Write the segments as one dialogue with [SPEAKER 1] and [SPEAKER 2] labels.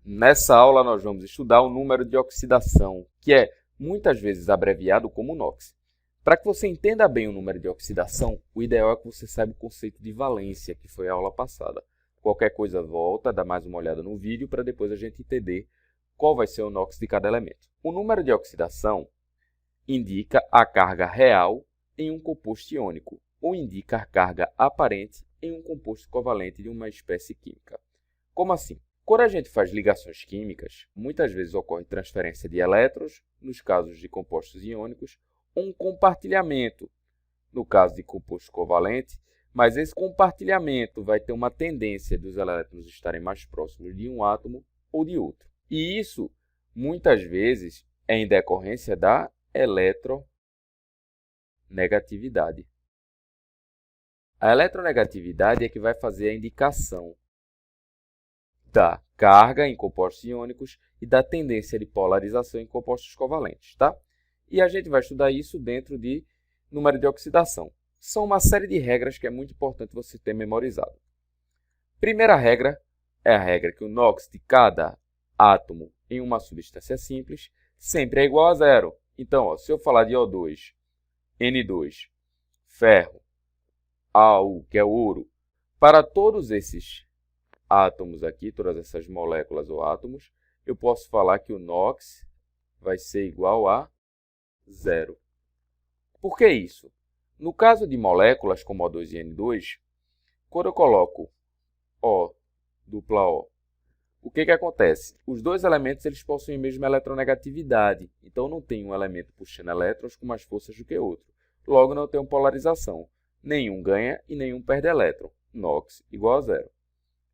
[SPEAKER 1] Nessa aula nós vamos estudar o número de oxidação, que é muitas vezes abreviado como NOx. Para que você entenda bem o número de oxidação, o ideal é que você saiba o conceito de valência, que foi a aula passada. Qualquer coisa volta, dá mais uma olhada no vídeo para depois a gente entender qual vai ser o NOx de cada elemento. O número de oxidação indica a carga real em um composto iônico, ou indica a carga aparente em um composto covalente de uma espécie química. Como assim? Quando a gente faz ligações químicas, muitas vezes ocorre transferência de elétrons, nos casos de compostos iônicos, ou um compartilhamento, no caso de composto covalente, mas esse compartilhamento vai ter uma tendência dos elétrons estarem mais próximos de um átomo ou de outro. E isso, muitas vezes, é em decorrência da eletronegatividade. A eletronegatividade é que vai fazer a indicação da carga em compostos iônicos e da tendência de polarização em compostos covalentes, tá? E a gente vai estudar isso dentro de número de oxidação. São uma série de regras que é muito importante você ter memorizado. Primeira regra é a regra que o NOx de cada átomo em uma substância simples sempre é igual a zero. Então, se eu falar de O2, N2, ferro, AU, que é ouro, para todos esses átomos aqui, todas essas moléculas ou átomos, eu posso falar que o NOx vai ser igual a zero. Por que isso? No caso de moléculas como O2 e N2, quando eu coloco O, dupla O, o que acontece? Os dois elementos eles possuem a mesma eletronegatividade, então não tem um elemento puxando elétrons com mais forças do que outro. Logo, não tem polarização. Nenhum ganha e nenhum perde elétron. NOx igual a zero.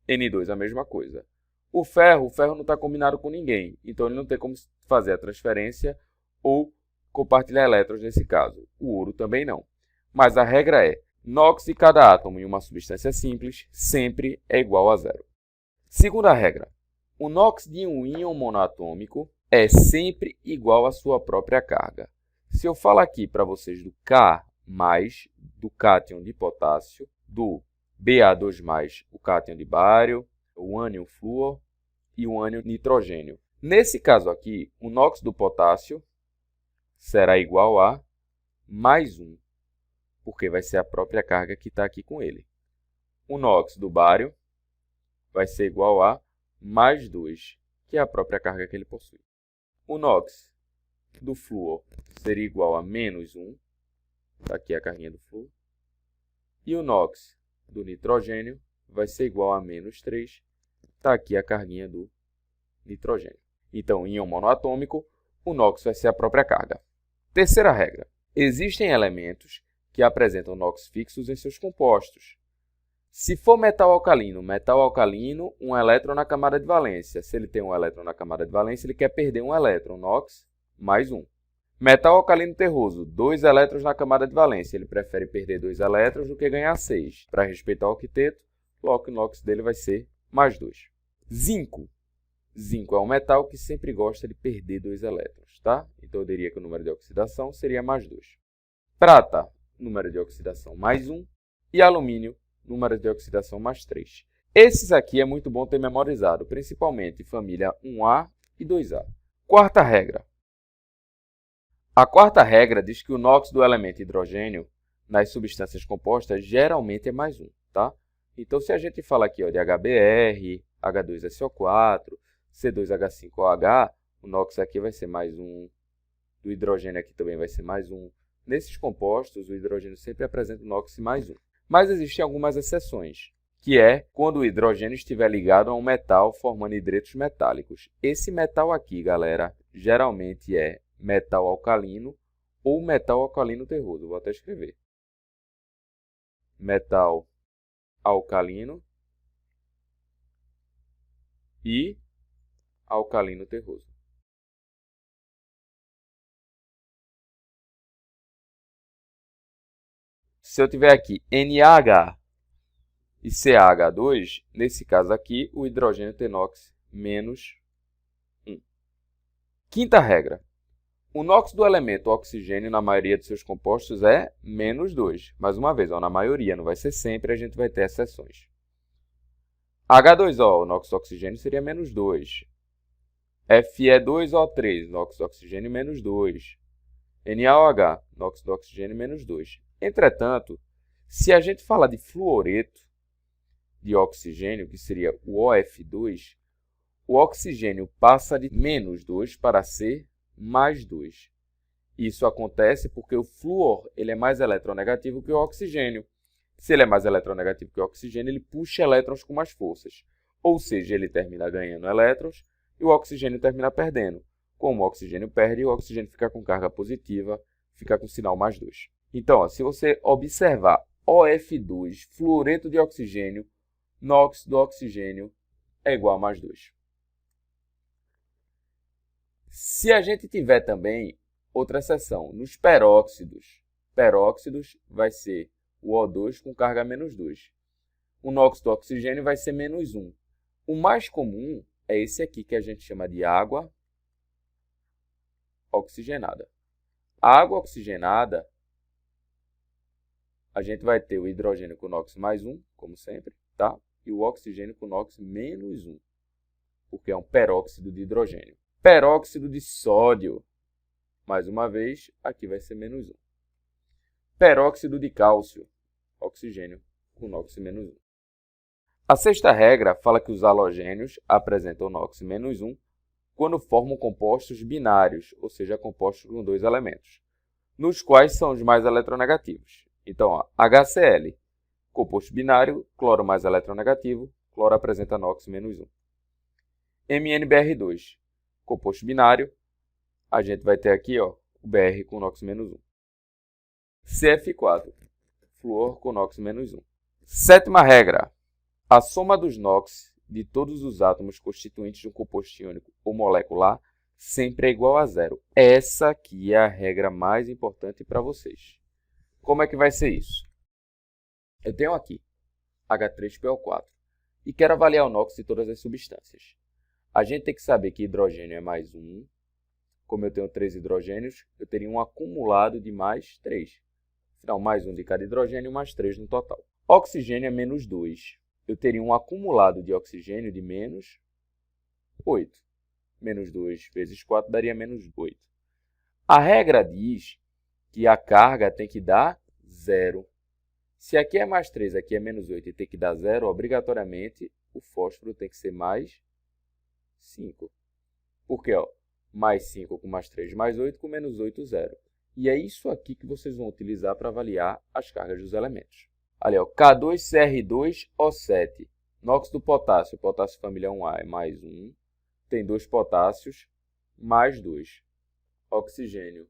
[SPEAKER 1] N2 a mesma coisa. O ferro não está combinado com ninguém, então ele não tem como fazer a transferência ou compartilhar elétrons nesse caso. O ouro também não. Mas a regra é, NOx de cada átomo em uma substância simples sempre é igual a zero. Segunda regra, o NOx de um íon monoatômico é sempre igual à sua própria carga. Se eu falar aqui para vocês do K+, do cátion de potássio, do Ba2+, o cátion de bário, o ânion flúor e o ânion nitrogênio. Nesse caso aqui, o NOx do potássio será igual a mais 1, porque vai ser a própria carga que está aqui com ele. O NOx do bário vai ser igual a mais 2, que é a própria carga que ele possui. O NOx do flúor seria igual a menos 1, está aqui a carguinha do flúor. E o NOx do nitrogênio vai ser igual a menos 3, está aqui a carguinha do nitrogênio. Então, em íon monoatômico, o NOx vai ser a própria carga. Terceira regra, existem elementos que apresentam NOx fixos em seus compostos. Se for metal alcalino, um elétron na camada de valência. Se ele tem um elétron na camada de valência, ele quer perder um elétron, NOx mais 1. Metal alcalino terroso, 2 elétrons na camada de valência. Ele prefere perder 2 elétrons do que ganhar 6. Para respeitar o octeto, logo o NOx dele vai ser mais 2. Zinco. Zinco é um metal que sempre gosta de perder 2 elétrons, tá? Então eu diria que o número de oxidação seria mais 2. Prata, número de oxidação mais 1. E alumínio, número de oxidação mais 3. Esses aqui é muito bom ter memorizado, principalmente família 1A e 2A. Quarta regra. A quarta regra diz que o NOx do elemento hidrogênio nas substâncias compostas geralmente é mais 1, tá? Então, se a gente fala aqui ó, de HBr, H2SO4, C2H5OH, o NOx aqui vai ser mais 1, do hidrogênio aqui também vai ser mais 1. Nesses compostos, o hidrogênio sempre apresenta o NOx mais 1. Mas existem algumas exceções, que é quando o hidrogênio estiver ligado a um metal formando hidretos metálicos. Esse metal aqui, galera, geralmente é metal alcalino ou metal alcalino terroso. Vou até escrever. Metal alcalino e alcalino terroso. Se eu tiver aqui NaH e CaH2, nesse caso aqui, o hidrogênio tem NOx menos 1. Quinta regra. O NOx do elemento oxigênio, na maioria de seus compostos, é menos 2. Mais uma vez, ó, na maioria, não vai ser sempre, a gente vai ter exceções. H2O, o NOx do oxigênio seria menos 2. Fe2O3, nóxido de oxigênio, menos 2. NaOH, nóxido de oxigênio, menos 2. Entretanto, se a gente falar de fluoreto de oxigênio, que seria o OF2, o oxigênio passa de menos 2 para ser mais 2. Isso acontece porque o flúor ele é mais eletronegativo que o oxigênio. Se ele é mais eletronegativo que o oxigênio, ele puxa elétrons com mais forças. Ou seja, ele termina ganhando elétrons e o oxigênio termina perdendo. Como o oxigênio perde, o oxigênio fica com carga positiva, fica com sinal mais 2. Então, ó, se você observar OF2, fluoreto de oxigênio, nóxido do oxigênio é igual a mais 2. Se a gente tiver também outra seção, nos peróxidos, peróxidos vai ser o O2 com carga menos 2. O nóxido do oxigênio vai ser menos 1. O mais comum é esse aqui que a gente chama de água oxigenada. A água oxigenada, a gente vai ter o hidrogênio com NOx mais 1, como sempre, tá? E o oxigênio com NOx menos 1, porque é um peróxido de hidrogênio. Peróxido de sódio, mais uma vez, aqui vai ser menos 1. Peróxido de cálcio, oxigênio com NOx menos 1. A sexta regra fala que os halogênios apresentam NOx menos 1 quando formam compostos binários, ou seja, compostos com 2 elementos, nos quais são os mais eletronegativos. Então, ó, HCl, composto binário, cloro mais eletronegativo, cloro apresenta NOx menos 1. MnBr2, composto binário, a gente vai ter aqui ó, o Br com NOx menos 1. CF4, flúor com NOx menos 1. Sétima regra, a soma dos NOx de todos os átomos constituintes de um composto iônico ou molecular sempre é igual a zero. Essa aqui é a regra mais importante para vocês. Como é que vai ser isso? Eu tenho aqui H3PO4 e quero avaliar o NOx de todas as substâncias. A gente tem que saber que hidrogênio é mais 1. Como eu tenho 3 hidrogênios, eu teria um acumulado de mais 3. Afinal, mais 1 de cada hidrogênio, mais 3 no total. Oxigênio é menos 2. Eu teria um acumulado de oxigênio de menos 8. Menos 2 vezes 4 daria menos 8. A regra diz que a carga tem que dar 0. Se aqui é mais 3, aqui é menos 8 e tem que dar 0, obrigatoriamente o fósforo tem que ser mais 5. Por quê? Ó, mais 5 com mais 3 mais 8 com menos 8, 0. E é isso aqui que vocês vão utilizar para avaliar as cargas dos elementos. Ali, ó, K2CR2O7, NOx do potássio, potássio família 1A é mais 1, tem 2 potássios, mais 2. Oxigênio,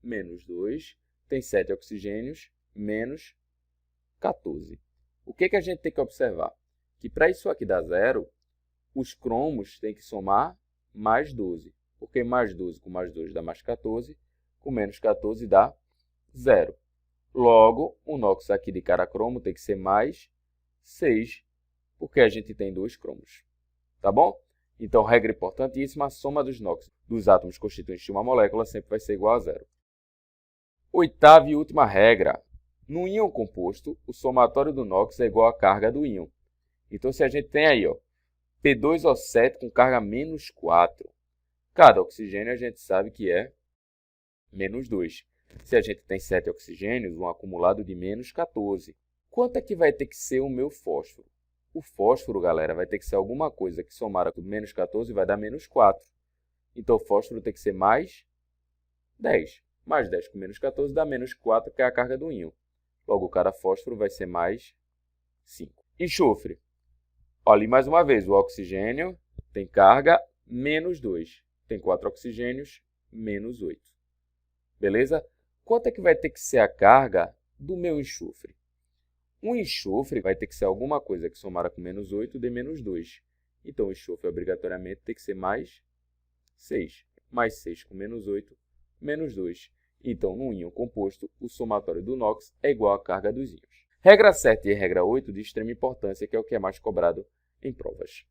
[SPEAKER 1] menos 2, tem 7 oxigênios, menos 14. O que a gente tem que observar? Que para isso aqui dar 0, os cromos têm que somar mais 12, porque mais 12 com mais 2 dá mais 14, com menos 14 dá 0. Logo, o NOx aqui de cada cromo tem que ser mais 6, porque a gente tem 2 cromos. Tá bom? Então, regra importantíssima, a soma dos NOx dos átomos constituintes de uma molécula sempre vai ser igual a 0. Oitava e última regra. No íon composto, o somatório do NOx é igual à carga do íon. Então, se a gente tem aí ó, P2O7 com carga menos 4, cada oxigênio a gente sabe que é menos 2. Se a gente tem 7 oxigênios, um acumulado de menos 14. Quanto é que vai ter que ser o meu fósforo? O fósforo, galera, vai ter que ser alguma coisa que somar com menos 14 vai dar menos 4. Então, o fósforo tem que ser mais 10. Mais 10 com menos 14 dá menos 4, que é a carga do íon. Logo, cada fósforo vai ser mais 5. Enxofre. Olha, mais uma vez, o oxigênio tem carga menos 2. Tem 4 oxigênios, menos 8. Beleza? Quanto é que vai ter que ser a carga do meu enxofre? Um enxofre vai ter que ser alguma coisa que somara com menos 8 de menos 2. Então, o enxofre obrigatoriamente tem que ser mais 6. Mais 6 com menos 8, menos 2. Então, no íon composto, o somatório do NOx é igual à carga dos íons. Regra 7 e regra 8 de extrema importância, que é o que é mais cobrado em provas.